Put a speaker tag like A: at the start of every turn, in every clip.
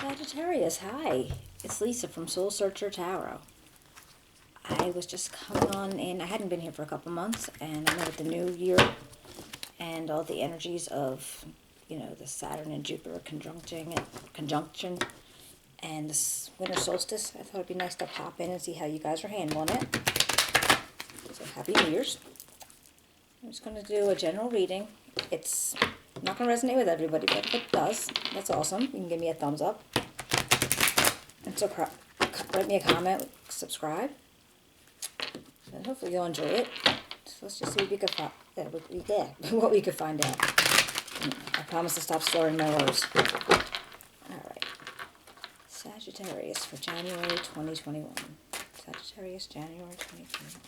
A: Sagittarius, hi. It's Lisa from Soul Searcher Tarot. I was just coming on in. I hadn't been here for a couple months, and I know with the new year and all the energies of, the Saturn and Jupiter conjunction and this winter solstice, I thought it'd be nice to pop in and see how you guys are handling it. So happy New Year's. I'm just going to do a general reading. It's not going to resonate with everybody, but if it does, that's awesome. You can give me a thumbs up. And so write me a comment, subscribe, and hopefully you'll enjoy it. So let's just see what we could what we could find out. I promise to stop slurring my words. Alright. Sagittarius for January 2021. Sagittarius, January 2021.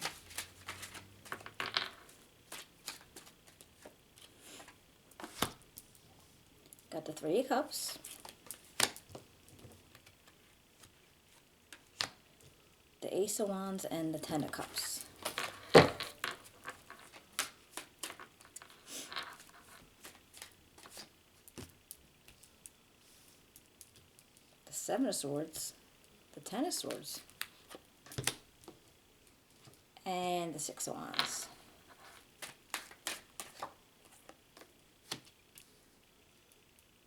A: Got the Three of Cups. The Ace of Wands and the Ten of Cups. The Seven of Swords, the Ten of Swords, and the Six of Wands.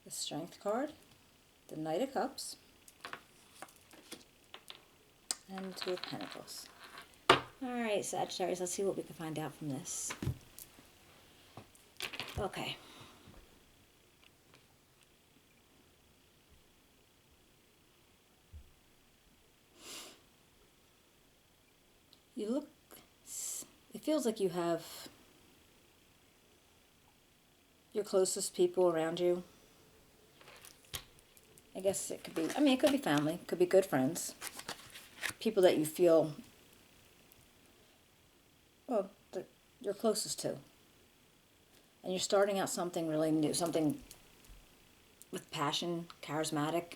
A: The Strength card, the Knight of Cups, and the Two of Pentacles. Alright, Sagittarius, let's see what we can find out from this. Okay. It feels like you have your closest people around you. I guess it could be, it could be family, it could be good friends. People that you feel, that you're closest to. And you're starting out something really new, something with passion, charismatic.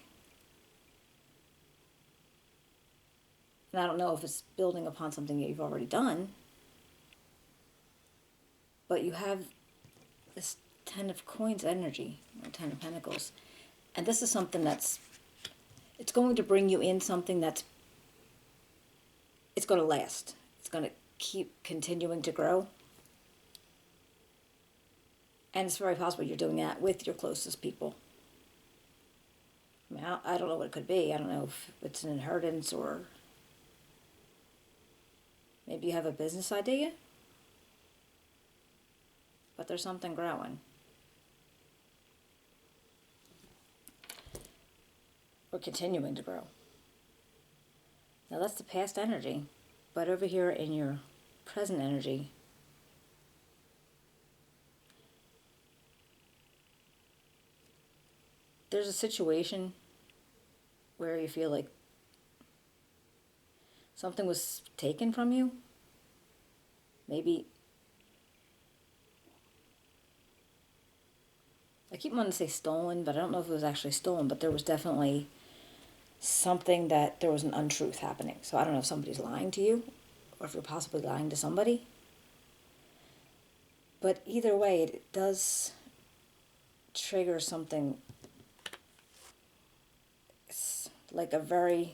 A: And I don't know if it's building upon something that you've already done, but you have this Ten of Coins energy, or Ten of Pentacles. And this is something it's going to bring you in something it's going to last. It's going to keep continuing to grow. And it's very possible you're doing that with your closest people. I don't know what it could be. I don't know if it's an inheritance or maybe you have a business idea. But there's something growing. Or continuing to grow. Now that's the past energy, but over here in your present energy, there's a situation where you feel like something was taken from you. Maybe, I keep wanting to say stolen, but I don't know if it was actually stolen, but there was definitely something that there was an untruth happening. So I don't know if somebody's lying to you or if you're possibly lying to somebody. But either way, it does trigger something. It's like a very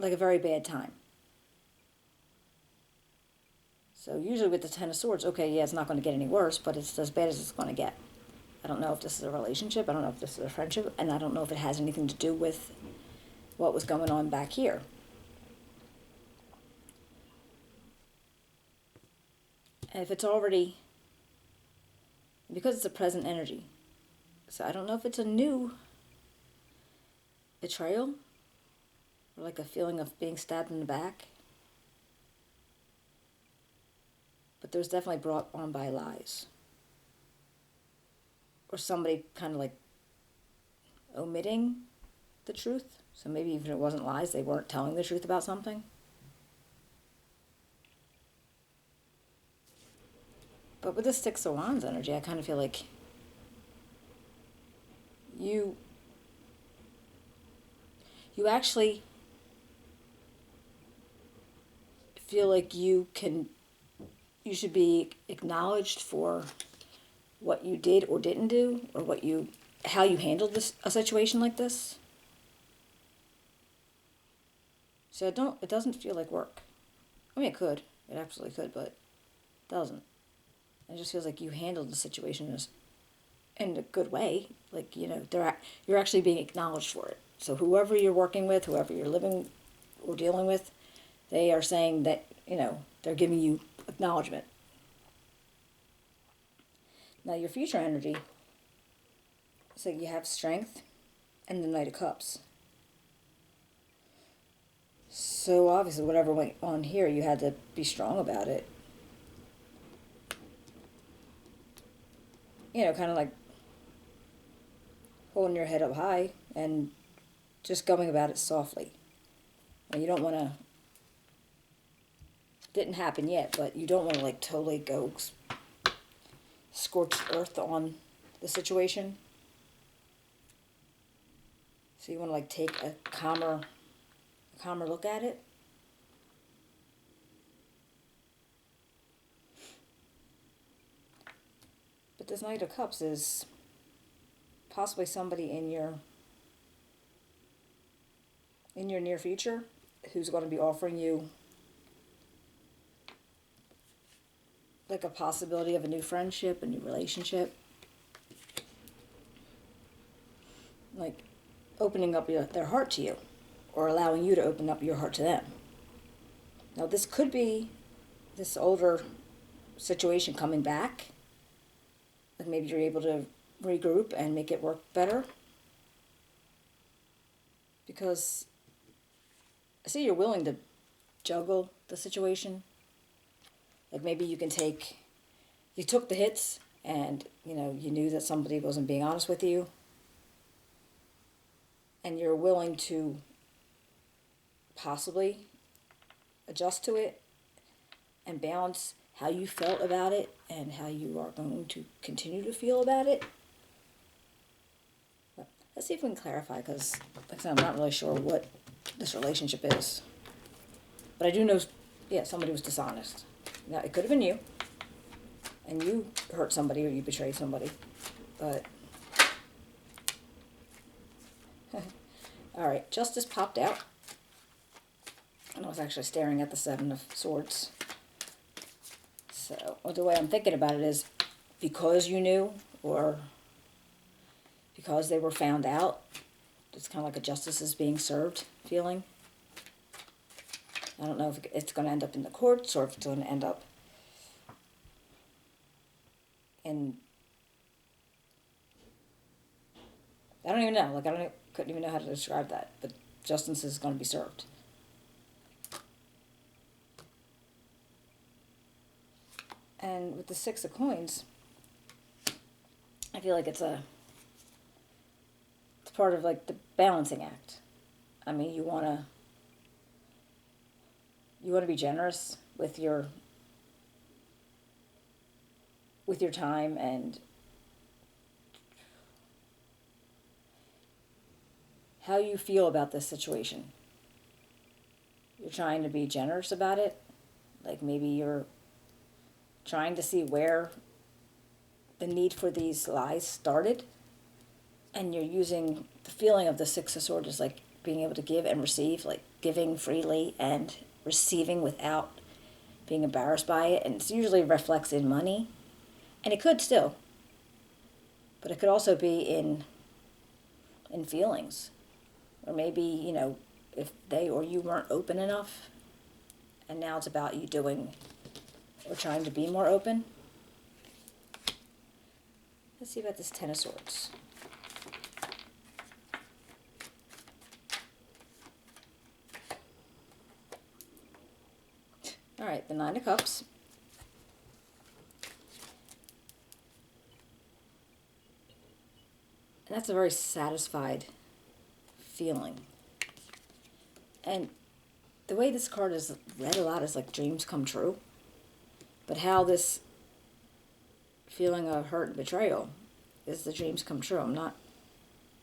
A: bad time. So usually with the Ten of Swords, okay, yeah, it's not going to get any worse, but it's as bad as it's going to get. I don't know if this is a relationship, I don't know if this is a friendship, and I don't know if it has anything to do with what was going on back here. And if it's already, because it's a present energy, so I don't know if it's a new betrayal, or like a feeling of being stabbed in the back. But there's definitely brought on by lies. Or somebody kind of like omitting the truth. So maybe even if it wasn't lies, they weren't telling the truth about something. But with the Six of Wands energy, I kind of feel like you actually feel like you should be acknowledged for what you did or didn't do, or how you handled a situation like this. So it doesn't feel like work. I mean, it could. It absolutely could, but it doesn't. It just feels like you handled the situation in a good way. Like, you're actually being acknowledged for it. So whoever you're working with, whoever you're living or dealing with, they are saying that, they're giving you acknowledgement. Now, your future energy, so you have strength and the Knight of Cups. So obviously, whatever went on here, you had to be strong about it. Kind of like holding your head up high and just going about it softly. And you don't want to, didn't happen yet, but you don't want to like totally go scorched earth on the situation. So you want to like take a calmer look at it. But this Knight of Cups is possibly somebody in your near future who's going to be offering you like a possibility of a new friendship, a new relationship. Like opening up their heart to you, or allowing you to open up your heart to them. Now this could be this older situation coming back. Like maybe you're able to regroup and make it work better. Because I see you're willing to juggle the situation. Like maybe you took the hits and, you knew that somebody wasn't being honest with you. And you're willing to possibly adjust to it and balance how you felt about it and how you are going to continue to feel about it. But let's see if we can clarify, because like I said, I'm not really sure what this relationship is. But I do know, somebody was dishonest. Now, it could have been you, and you hurt somebody or you betrayed somebody, but all right, Justice popped out. And I was actually staring at the Seven of Swords. So, the way I'm thinking about it is because you knew, or because they were found out, it's kind of like a justice is being served feeling. I don't know if it's going to end up in the courts or if it's going to end up in... I don't even know. Like, couldn't even know how to describe that. But justice is going to be served. And with the Six of Coins, I feel like it's part of like the balancing act. I mean, you want to be generous with your time and how you feel about this situation. You're trying to be generous about it. Like maybe you're trying to see where the need for these lies started, and you're using the feeling of the Six of Swords as like being able to give and receive, like giving freely and receiving without being embarrassed by it. And it usually reflects in money, and it could still, but it could also be in feelings, or maybe if they or you weren't open enough, and now it's about you doing or trying to be more open. Let's see about this Ten of Swords. All right, the Nine of Cups. And that's a very satisfied feeling. And the way this card is read a lot is like dreams come true. But how this feeling of hurt and betrayal is the dreams come true. I'm not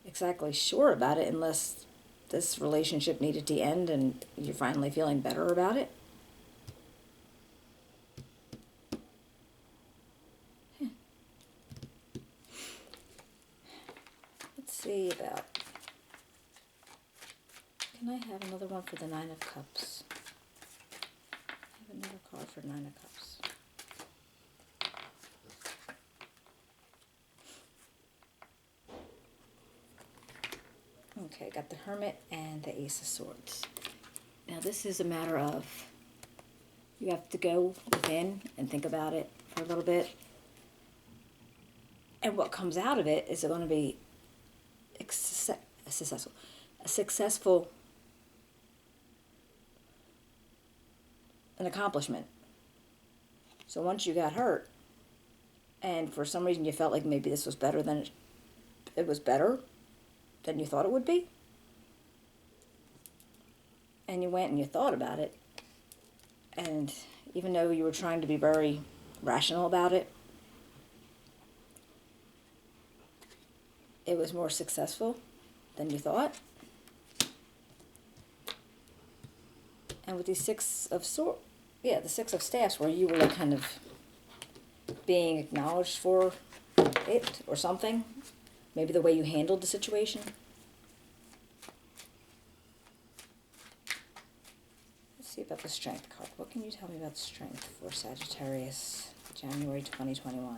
A: exactly sure about it unless this relationship needed to end and you're finally feeling better about it. see about... Can I have another one for the Nine of Cups? I have another card for Nine of Cups. Okay, got the Hermit and the Ace of Swords. Now this is a matter of, you have to go within and think about it for a little bit. And what comes out of it is going to be a successful an accomplishment. So once you got hurt, and for some reason you felt like maybe this was better than it was better than you thought it would be, and you went and you thought about it, and even though you were trying to be very rational about it, it was more successful than you thought. And with the Six of Swords, the Six of Staffs, where you were like kind of being acknowledged for it or something, maybe the way you handled the situation. Let's see about the Strength card. What can you tell me about Strength for Sagittarius, January 2021?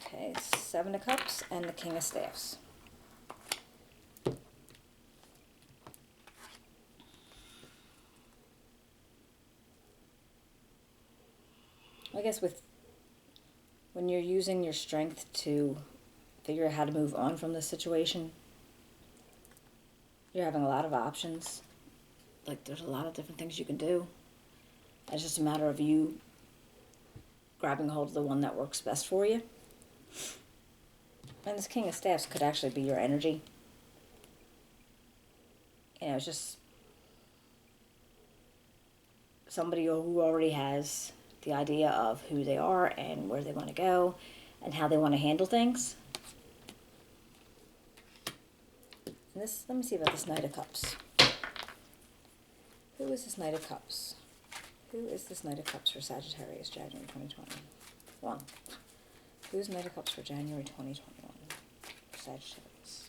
A: Okay, Seven of Cups and the King of Staffs. I guess when you're using your strength to figure out how to move on from the situation, you're having a lot of options. Like, there's a lot of different things you can do. It's just a matter of you grabbing hold of the one that works best for you. And this King of Staffs could actually be your energy. It's just somebody who already has the idea of who they are and where they want to go and how they want to handle things. And this, let me see about this Knight of Cups. Who is this Knight of Cups? Who is this Knight of Cups for Sagittarius, January 2021? Who's Knight of Cups for January 2021 for Sagittarius?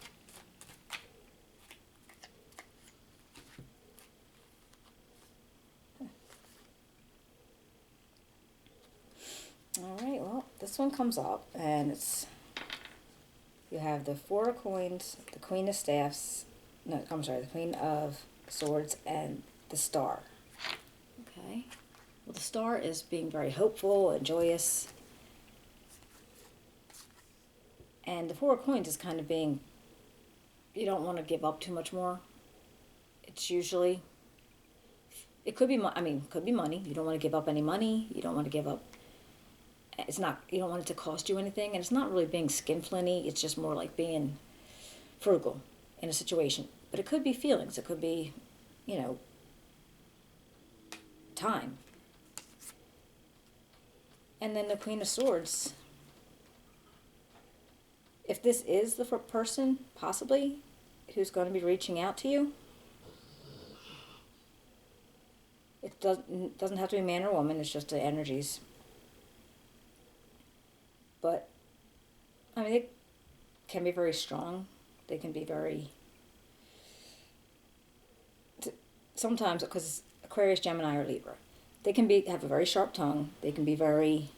A: Alright, well, this one comes up, and it's, you have the Four of Coins, the Queen of Staffs, no, I'm sorry, the Queen of Swords, and the Star. Okay. Well, the Star is being very hopeful and joyous. And the Four of Coins is kind of being, you don't want to give up too much more. It's usually, it could be, could be money. You don't want to give up any money. You don't want to give up, it's not, you don't want it to cost you anything. And it's not really being skinflinty. It's just more like being frugal in a situation. But it could be feelings. It could be, time. And then the Queen of Swords, if this is the person, possibly, who's going to be reaching out to you, it doesn't have to be man or woman, it's just the energies. But, they can be very strong. They can be very, sometimes, because Aquarius, Gemini, or Libra, they can have a very sharp tongue. They can be very,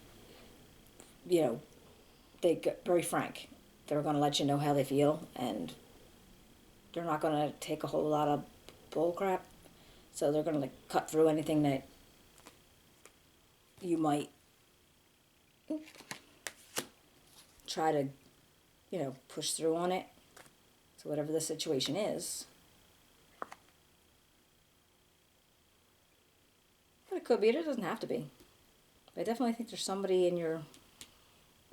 A: they get very frank. They're going to let you know how they feel, and they're not going to take a whole lot of bull crap. So they're going to cut through anything that you might try to, push through on it. So whatever the situation is. But it could be, it doesn't have to be. But I definitely think there's somebody in your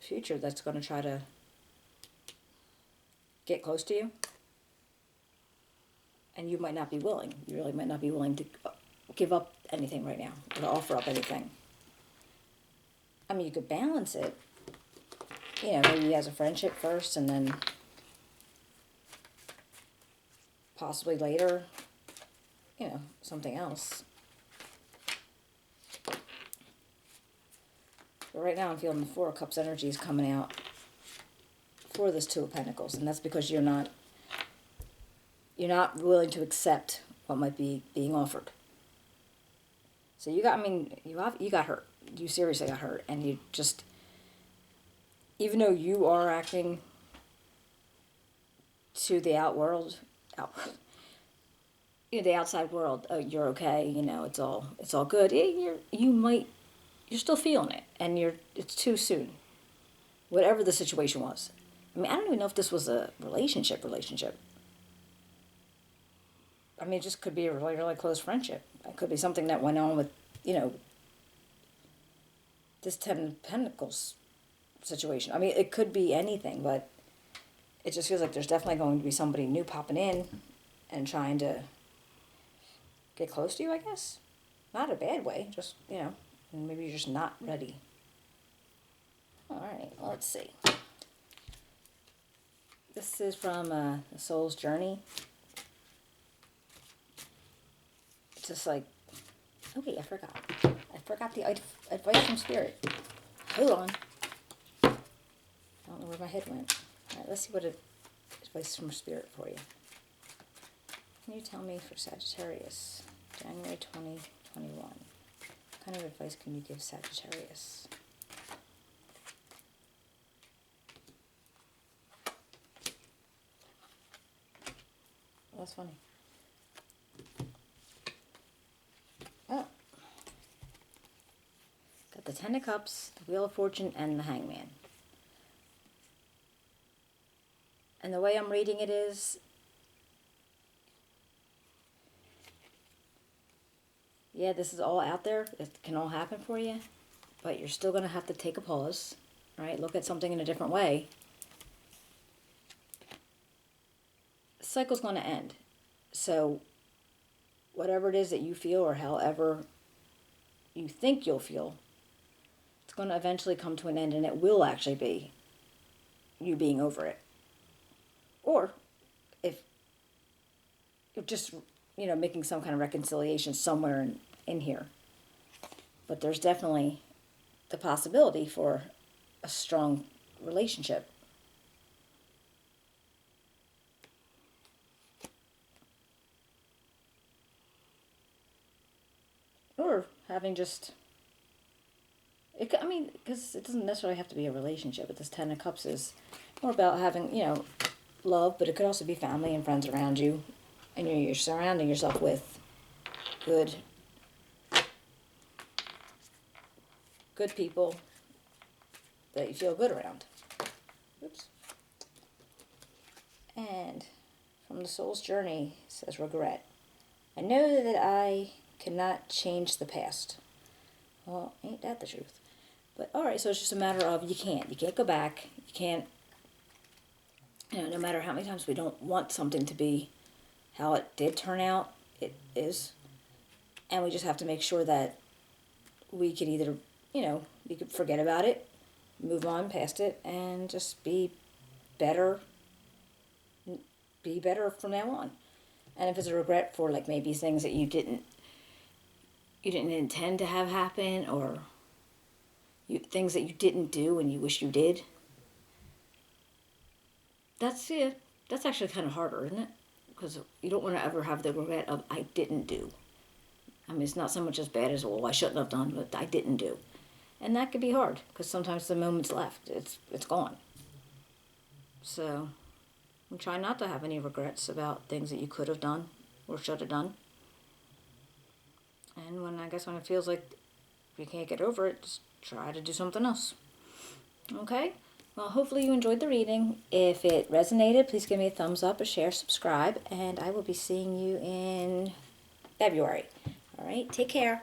A: future that's going to try to get close to you. And you might not be willing. You really might not be willing to give up anything right now, or to offer up anything. You could balance it. Maybe as a friendship first, and then possibly later, something else. But right now I'm feeling the Four of Cups energy is coming out for this Two of Pentacles. And that's because you're not willing to accept what might be being offered. So you got hurt. You seriously got hurt. And you just, even though you are acting to the the outside world, oh, you're okay, it's all good. You're still feeling it, and it's too soon. Whatever the situation was. I mean, I don't even know if this was a relationship. I mean, it just could be a really, really close friendship. It could be something that went on with, this Ten of Pentacles situation. I mean, it could be anything, but it just feels like there's definitely going to be somebody new popping in and trying to get close to you, I guess. Not a bad way, just, and maybe you're just not ready. All right, well, let's see. This is from The Soul's Journey. It's just like, okay, I forgot the advice from Spirit. Hold on. I don't know where my head went. All right, let's see what advice from Spirit for you. Can you tell me for Sagittarius, January 2021? What kind of advice can you give Sagittarius? Well, that's funny. Oh. Got the Ten of Cups, the Wheel of Fortune, and the Hangman. And the way I'm reading it is, yeah, this is all out there. It can all happen for you. But you're still going to have to take a pause, right? Look at something in a different way. The cycle's going to end. So whatever it is that you feel or however you think you'll feel, it's going to eventually come to an end, and it will actually be you being over it. Or if just, making some kind of reconciliation somewhere in here. But there's definitely the possibility for a strong relationship. Or having just, because it doesn't necessarily have to be a relationship, but this Ten of Cups is more about having, love, but it could also be family and friends around you, and you're surrounding yourself with good people that you feel good around. Oops. And from The Soul's Journey, it says regret. I know that I cannot change the past. Well, ain't that the truth? But alright, so it's just a matter of you can't go back. You can't, no matter how many times we don't want something to be how it did turn out, it is. And we just have to make sure that we could either, we could forget about it, move on past it, and just be better from now on. And if it's a regret for like maybe things that you didn't intend to have happen, or things that you didn't do and you wish you did, that's actually kind of harder, isn't it? Because you don't want to ever have the regret of I didn't do. I mean, it's not so much as bad as, well, I shouldn't have done, but I didn't do. And that could be hard, because sometimes the moment's left. It's gone. So I'm trying not to have any regrets about things that you could have done or should have done. And when it feels like you can't get over it, just try to do something else. Okay? Well, hopefully you enjoyed the reading. If it resonated, please give me a thumbs up, a share, subscribe, and I will be seeing you in February. All right? Take care.